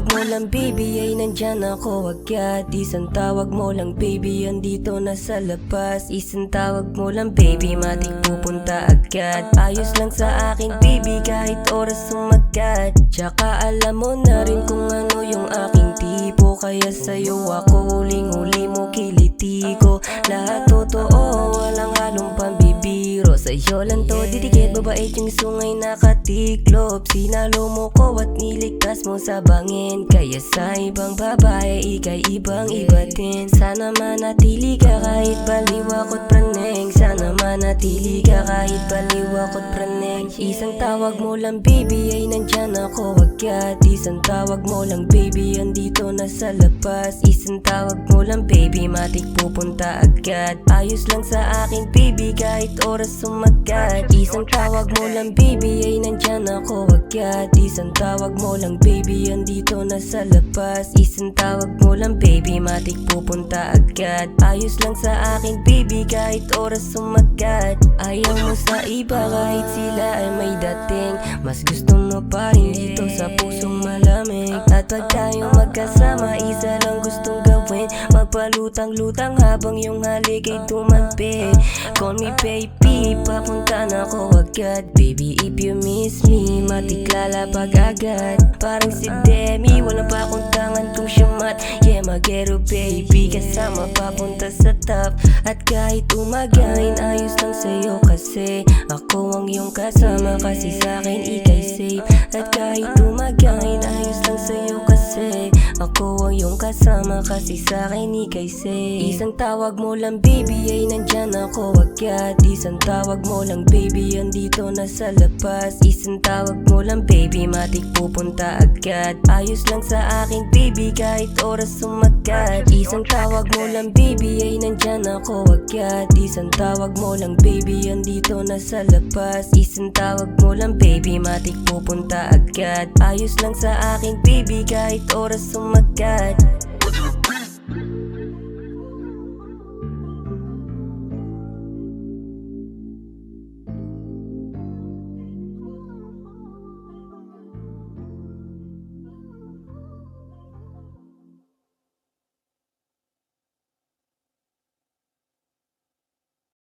tawag mo lang baby ay nandyan ako agad. Isang tawag mo lang baby andito na sa labas. Isang tawag mo lang baby matik pupunta agad. Ayos lang sa akin baby kahit oras sumagat. Tsaka alam mo na rin kung ano yung aking tipo. Kaya sa'yo ako huling-huli mo kiliti ko. Lahat totoo walang halong pambibiro. Sa'yo lang to didikit babait yung sungay nakatiklop. Sinalo mo ko at niligtas mo sa bangin. Kaya sa ibang babae ikay ibang iba din. Sana manatili ka kahit baliwakot praneng. Sana manatili ka kahit baliwakot praneng. Isang tawag mo lang baby ay nandyan ako agad. Isang tawag mo lang baby andito na sa labas. Isang tawag mo lang baby matik pupunta agad. Ayos lang sa akin baby kahit oras sumagat. Isang tawag mo lang baby ay nandyan ako agad. Isang tawag mo lang baby andito na sa labas. Isang tawag mo lang baby matik pupunta agad. Ayos lang sa akin baby kahit oras sumagat. Ayaw mo sa iba kahit sila ay may dating. Mas gusto mo pa rin dito sa pusong malamig. At pag tayo magkasama isa lang gustong gawin. Magpalutang-lutang habang yung halik ay tumalpi. Call me baby, papunta na ako agad. Baby if you miss me, matiklala pag agad. Parang si Demi, wala pa akong tangan kung syumat. Yeah, magero baby, kasama papunta sa top. At kahit umagain, ayos lang sa'yo kasi ako ang iyong kasama, kasi sa'kin ikay safe. At kahit umagain, ayos lang sa'yo kasi ako ang iyong kasama, kasi sa'kin ikay safe. Isang tawag mo lang baby ay nandyan ako agad. Isang tawag mo lang baby andito na sa labas. Isang tawag mo lang baby matik pupunta agad. Ayos lang sa akin baby kahit oras sumagat. Isang tawag mo lang baby ay nandyan ako agad. Isang tawag mo lang baby andito na sa labas. Isang tawag mo lang baby matik pupunta agad. Ayos lang sa akin baby kahit oras sumagat.